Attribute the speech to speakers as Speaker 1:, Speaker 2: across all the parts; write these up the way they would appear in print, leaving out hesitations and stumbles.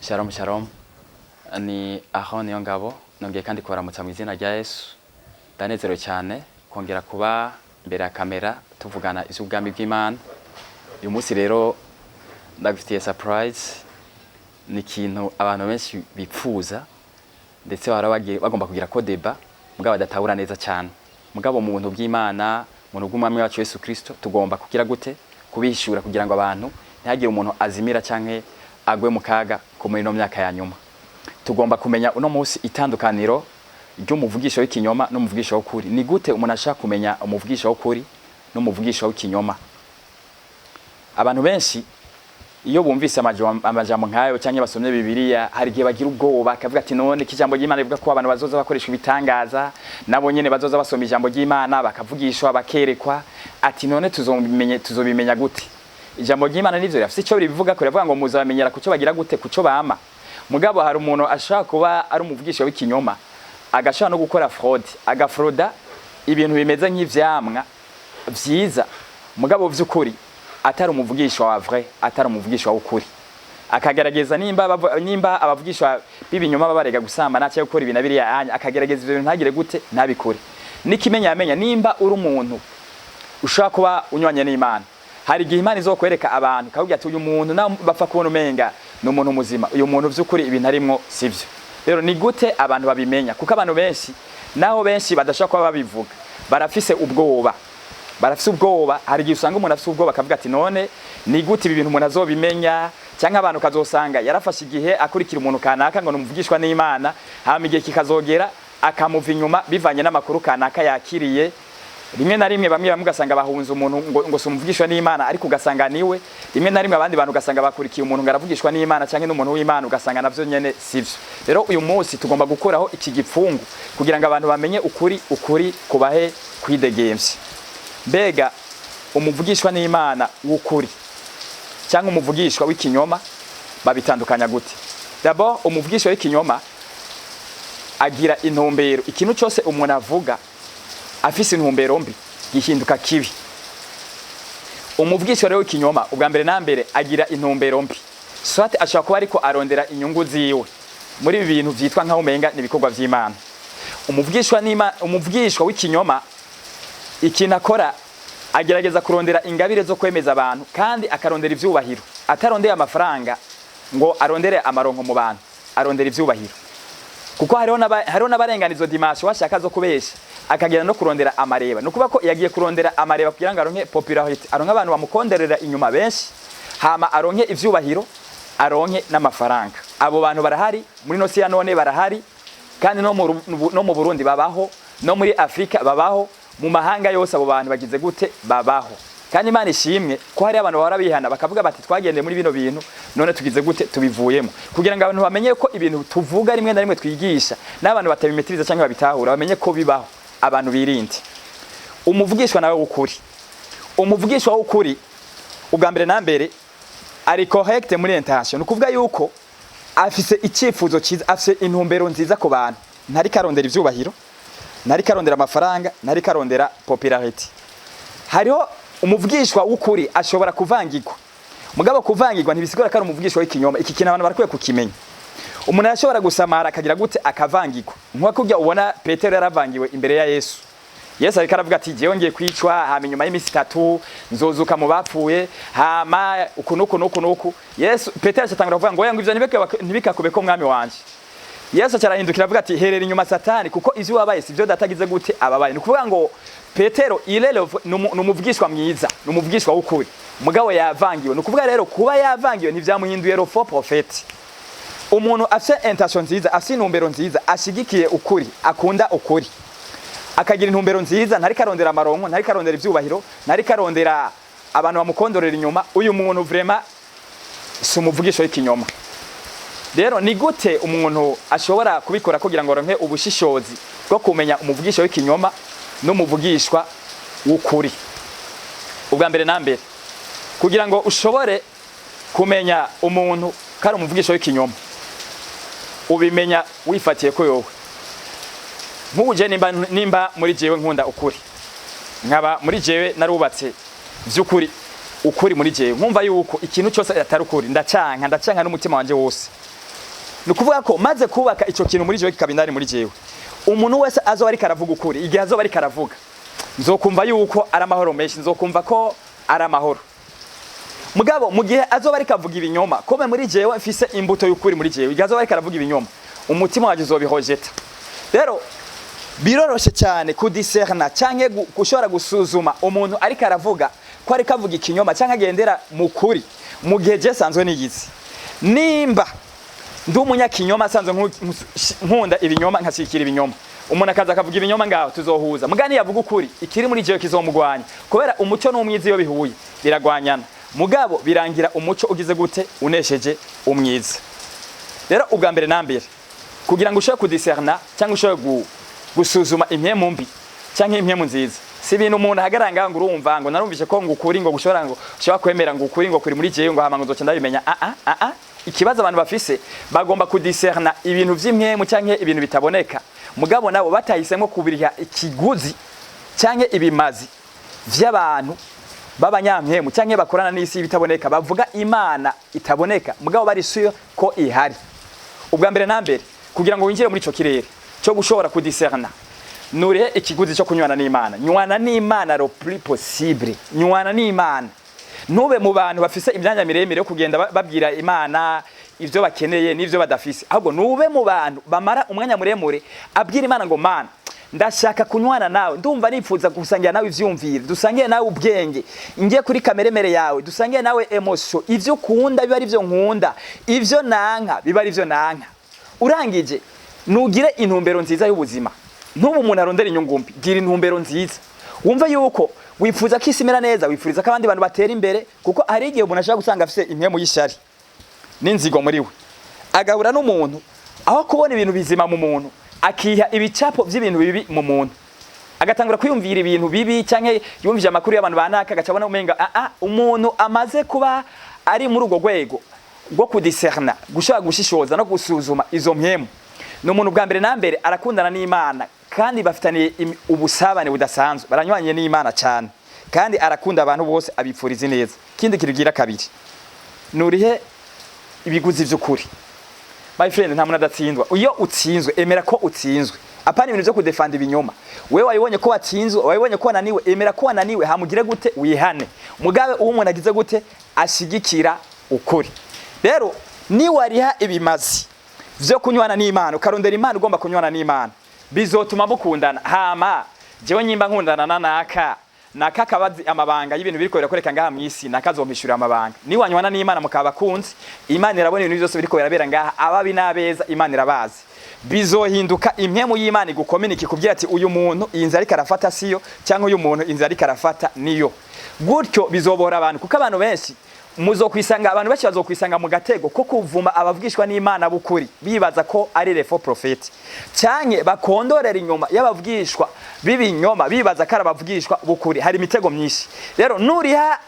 Speaker 1: Shalom shalom. Ni aho niyo ngabo nongeye kandi kubaramutsa mu izina rya Yesu. Ndanezerewe cyane kongera kuba imbere ya kamera tuvugana iby'ubwami bw'Imana. Uyu munsi rero ndagufitiye surprise. Ni ikintu abantu benshi bipfuza ndetse bagomba kugira ko deba mugabo badatahura neza cyane. Mugabo mu buntu bw'Imana, mu bw'umwami wacu Yesu Kristo tugomba kugira gute kubishura kugira ngo abantu ntihagire umuntu azimira canke agwe mu kaga ko muri no myaka ya nyuma. Tugomba kumenya uno munsi itandukaniro ry'umuvugisho w'ikinyoma n'umuvugisho w'ukuri. Ni gute umuntu ashaka kumenya umuvugisho w'ukuri n'umuvugisho w'ikinyoma? Abantu benshi iyo bumvise amajambo nkayo cyangwa basomye Bibiliya hari gihe bagira ubwoba akavuga ati none kijambo ry'Imana rivuga ko abantu bazoza bakoresha ibitangaza nabo nyene bazoza basoma ijambo ry'Imana bakavugishwa bakerekwa ati none tuzobimenya gute? Ijambo ry'Imana nivyo rafise ico bivuga ko rivuga ngo muzamenyera kuco bagira gute kuco bama. Mugabo hari umuntu ashaka kuba ari umuvugisho w'ikinyoma agashaka no gukora fraud agafroda ibintu bimeze nk'ivyamwa vyiza mugabo vy'ukuri atari umuvugisho wa vrai atari umuvugisho w'ukuri akagerageza nimba abavugisha b'ibinyoma babarega gusamba cyo gukora ibintu biri anya akagerageza ibintu ntagire gute ntabikore. Nikimenya amenya nimba uri umuntu ushaka kuba unywanye n'Imana hari igihe Imana izokwereka abantu kavuga ati uyu muntu bapfa kubona umenga no muntu muzima uyu muntu vy'ukuri ibintu arimwo sivyo. Rero ni gute abantu babimenya? Kuko abantu benshi naho benshi badashaka kuba babivuga barafise ubwoba hari igihe usanga umuntu afise ubwoba akavuga ati none ni gute ibi bintu umuntu azobimenya cyangwa abantu kazosanga yarafashe igihe akurikira umuntu kanaka ngo numuvugishwa n'Imana hama igihe kikazogera akamuva inyuma bivanye n'amakuru kanaka yakiriye. Rimwe na rimwe bamwe ugasanga bahunze umuntu ngo sumuvugishwa n'Imana ariko ugasanga niwe. Rimwe na rimwe abandi bantu ugasanga bakurikiye umuntu ngaravugishwa n'Imana cyangwa n'umuntu w'Imana ugasanga navyo nyene sivyo. Rero uyu munsi tugomba gukuraho iki gipfungu kugira ngo abantu bamenye ukuri kubahe kwidegemvye. Mbega umuvugishwa n'Imana w'ukuri cyangwa umuvugishwa w'ikinyoma babitandukanya gute? D'abord umuvugishwa w'ikinyoma agira intumbero. Ikintu cyose umuntu avuga afise intumbero mbi gihinduka kibi. Umuvugishwa rero w'ikinyoma ubwa mbere na mbere agira intumbero mbi. Swate ashaka kuba ariko arondera inyungu ziwe muri ibi bintu vyitwa nkaho umenga nibikorwa vy'Imana. Umuvugishwa w'ikinyoma ikintu akora agerageza kurondera ingabire zo kwemeza abantu kandi akarondera ivyubahiro. Atarondera amafaranga ngo arondere amaronko mu bantu, arondera ivyubahiro. Kuko hariho n'abarenganizo dimanche washaka zo kubesha akagera no kurondera amareba. Nukuba ko yagiye kurondera amareba kugira ngo aronke popularity, aronke abantu bamukonderera inyuma benshi, hama aronke ivyubahiro, aronke n'amafaranga. Abo bantu barahari muri nosi ya none barahari kandi no mu Burundi babaho, no muri Afrika babaho, mu mahanga yose abo bantu bagize gute babaho. Kandi Imana ishimwe ko hari abantu barabihana bakavuga bati twagende muri bino bintu none tugize gute tubivuyemo, kugira ngo abantu bamenye ko ibintu tuvuga rimwe na rimwe twigisha n'abantu batabimetiriza cyangwa babitahura bamenye ko bibaho, abantu birinde. Umuvugishwa nawe w'ukuri, umuvugishwa w'ukuri ubwa mbere na mbere ari correct muri intention. Ukuvuga yuko afise icyifuzo cyiza, afise intumbero nziza ku bantu, ntari karondera ivyubahiro, ntari karondera amafaranga, ntari karondera popularity. Hariho umuvugishwa w'ukuri ashobora kuvangirwa. Mugabo kuvangirwa ntibisigura ko ari umuvugishwa w'ikinyoma. Iki kintu abantu barakwiye kukimenya. Umuntu arashobora gusamara akagira gute akavangirwa. Nkuko kujya ubona Petero yaravangiwe imbere ya Yesu. Yesu ariko aravuga ati jewe ngiye kwicwa hama nyuma y'imisi 3 nzozuka mu bapfuye hama ukunuku. Yesu Petero acatangura kuvuga ngo oya ngo ivyo ntibikakube ko mwami wanje. Yesu carahindukira avuga ati herera inyuma Satani kuko ivyo wabaye sivyo datagize gute ababaye. Nukuvuga ngo Petero numuvugishwa mwiza, numuvugishwa w'ukuri. Mugabo yavangiwe. Nukuvuga rero kuba yavangiwe ntivyamuhinduye ro faux prophète. Umuntu afite intention nziza, afite intumbero nziza, ashigikiye ukuri, akunda ukuri. Akagira intumbero nziza, ntari karondera amaronko, ntari karondera ivyubahiro, ntari karondera abantu bamukondorera inyuma. Uyu muntu vraiment si umuvugisho w'ikinyoma. Rero ni gute umuntu ashobora kubikora kugira ngo aronke ubushishozi bwo kumenya umuvugisho w'ikinyoma n'umuvugishwa w'ukuri? Ubwa mbere na mbere kugira ngo ushobore kumenya umuntu kari umuvugisho w'ikinyoma ubimenya wifatiye ko yowe. Nk'uje nimba muri jewe nkunda ukuri, nkaba muri jewe narubatse vy'ukuri ukuri muri jewe, nkumva yuko ikintu cyose atari ukuri ndacanka n'umutima wanje wose.
Speaker 2: nukuvuga ko maze kubaka ico kintu muri jewe kikabindani muri jewe umuntu wese azoba ari karavuga ukuri igihe azoba ari karavuga nzokumva yuko ari amahoro menshi nzokumva ko ari amahoro mugabo mu gihe azoba ari kavuga ibinyoma kome muri jewe mfise imbuto y'ukuri muri jewe igihe azoba ari karavuga ibinyoma umutima waje uzobihojeta rero biroroshe cyane kudiserna canke gushobora gusuzuma umuntu ari karavuga ko ari kavuga ikinyoma canke agendera mu kuri mu gihe je sanzwe niyizi nimba ndi umunyakinyoma sanzwe nkunda ibinyoma nkashikira ibinyoma umuntu akaza akavuga ibinyoma ngaho tuzohuza mugani yavuga ukuri ikiri muri jewe kizomugwanya kubera umuco n'umwizi yo bihuye biragwanyana mugabo birangira umuco ugize gute unesheje umwiza rero ubwa mbere nambere kugira ngo ushobore kudiserna cyangwa ushobore gusuzuma impemu mbi cyangwa impemu nziza si ibintu umuntu ahagaranga ngo urumva ngo narumvise ko ngo ukuri ngo ushobora kwemera ngo ukuri ngo kuri muri jewe ngo hama ngo nzoca ndabimenya ikibazo abantu bafise bagomba kudiserna ibintu vy'impemu cyangwa ibintu bitaboneka mugabo nabo batahisemo kubiriha ikiguzi cyangwa ibimazi vy'abantu b'abanyampemu cyangwa bakorana n'isi bitaboneka bavuga imana itaboneka mugabo bari suyo ko ihari ubwa mbere nambere kugira ngo winjire muri ico kirere cyo gushobora kudiserna nurihe ikiguzi cyo kunywana n'Imana nywana n'Imana le plus possible nywana n'Imana ntube mu bantu bafise imyanya miremire yo kugenda babwira Imana ivyo bakeneye n'ivyo badafise ahubwo nube mu bantu bamara umwanya muremure abwira Imana ngo mana ndashaka kunywana nawe ndumva nipfuza gusangira nawe ivyumvire dusangiye nawe ubwenge ngiye kuri kameremere yawe dusangiye nawe emotion ivyo ukunda biba ari byo nkunda ivyo nanka biba ari byo nanka urangije nugire intumbero nziza y'ubuzima ntubu umuntu arondera inyungumbi gira intumbero nziza wumva yuko wifuza ko isimera neza wifuriza ko abandi bantu batera imbere kuko hari igihe umuntu ashaka gusanga afise impemu y'ishari n'inzigo muri we agahura n'umuntu aho kubona ibintu bizima mu muntu akiha ibicapo by'ibintu bibi mu muntu agatangura kwiyumvira ibintu bibi cyangwa yumvije amakuru y'abantu banaka agacabona umenga umuntu amaze kuba ari muri urwo rwego rwo kudiserna gushaka gushishoza no gusuzuma izo mpemu no umuntu bwa mbere nambere arakundana n'Imana kandi bafitaniye ubusabane budasanzwe baranywanye n'Imana cyane kandi arakunda abantu bose abipfuriza neza kindi kirugira kabiri nurihe ibiguzi vy'ukuri my friend nta muntu adatsindwa iyo utsinzwe emera ko utsinzwe apana ibintu byo kudefanda ibinyoma wewe wayibonye ko watsinzwe wayibonye ko wananiwe emera ko wananiwe hamugire gute wihane mugabe uwo umuntu agize gute ashigikira ukuri rero ni wariha ibimazi vyo kunywana n'Imana ukarondera Imana ugomba kunywana n'Imana bizotuma mukundana hama jewe nyimba nkundana naka kabazi amabanga y'ibintu biriko birakoreka ngaha mwisi nakazompishura amabanga ni wanywana n'Imana mukabakunzi Imana irabona ibintu byose biriko birabera ngaha ababi nabeza Imana irabazi bizohinduka impemu y'Imana igukominiki kubyira ati uyu muntu inzara ikarafata siyo cyangwa uyu muntu inzara ikarafata niyo gutyo bizobora abantu kuko abantu benshi muzokwisanga abantu benshi bazokwisanga mu gatego ko kuvuma abavugishwa n'Imana bukuri bibaza ko ari le faux prophète cyane bakondorera inyuma y'abavugishwa bibinyoma bibaza ko arabavugishwa bukuri hari imitego myinshi rero nuriha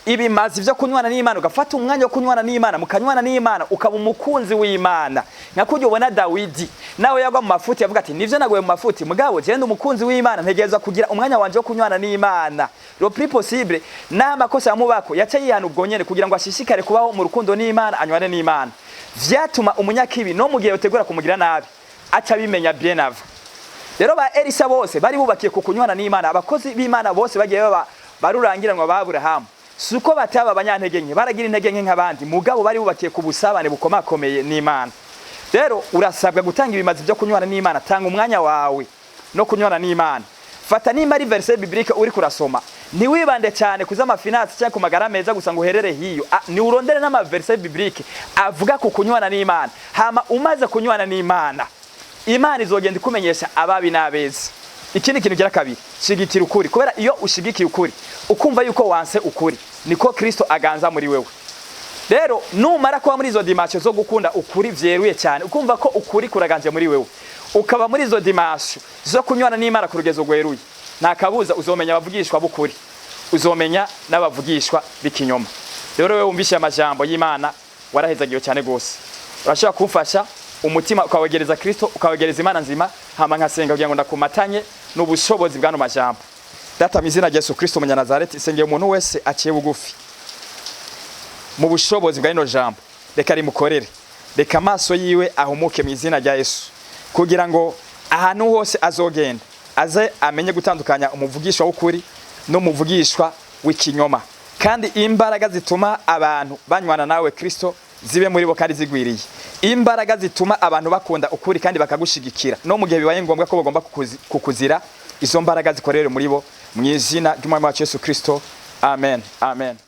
Speaker 2: ibimazi byo kunywana n'Imana ugafata umwanya wo kunywana n'Imana mukanywana n'Imana ukaba umukunzi w'Imana nkakujye ubona Dawidi nawe yagwa mu mafuti yavuga ati nivyo nagoye mu mafuti mugabo genda umukunzi w'Imana ntegereza kugira umwanya wanje wo kunywana n'Imana le plus possible n'amakosa yamubako yace yihana ubwo nyene kugira ngo ashishikare kubaho mu rukundo n'Imana anywane n'Imana vyatuma umunyakibi no mu gihe yotegura kumugira nabi aca bimenya bien avant rero ba Elisa bose bari bubakiye ku kunywana n'Imana abakozi b'Imana bose bagiye barurangiranwa ba Abrahamu suko bataba abanyantege nke baragira intege nke nk'abandi mugabo bari bubakiye ku busabane bukomakomeye n'Imana rero urasabwa gutanga ibimazi byo kunywana n'Imana tanga umwanya wawe no kunywana n'Imana fata nimba ari verset biblique uri kurasoma ntiwibande cyane kuzama finance cyangwa ku magara meza gusa ngo uherere hiyo ni urondere n'ama verset biblique avuga ku kunywana n'Imana hama umaze kunywana n'Imana Imana izogenda ikumenyesha ababi n'abeza ikindi kintu gira kabiri shigikira ukuri kubera iyo ushigikiye ukuri ukumva yuko wanse ukuri niko Kristo aganza muri wewe rero numara kuba muri izo dimension zo gukunda ukuri vyeruye cyane ukumva ko ukuri kuraganje muri wewe ukaba muri izo dimension zo kunywana n'Imana ku rugezo rweruye nta kabuza uzomenya abavugishwa bukuri uzomenya n'abavugishwa bikinyoma rero wewe wumvishe amajambo y'Imana warahezagiye cyane gose urashaka kumfasha umutima ukawegereza Kristo ukawegereza Imana nzima hama nkasenga kugira ngo ndakumatanye n'ubushobozi bwano majambo data mizina Yesu Kristo Munyanazareti isengeye umuntu wese aciye bugufi mu bushobozi bwa ino jambo reka rimukorere reka amaso yiwe ahumuke mu izina rya Yesu, kugira ngo ahantu hose azogenda aze amenye gutandukanya umuvugishwa w'ukuri n'umuvugishwa w'ikinyoma, kandi imbaraga zituma abantu banywana nawe Kristo zibe muri bo kandi zigwiriye, imbaraga zituma abantu bakunda ukuri kandi bakagushigikira no mu gihe bibaye ngombwa ko bagomba kukuzira, izo mbaraga zikorere muri bo mu izina ry'Umwami wacu Yesu Kristo. Amen, amen.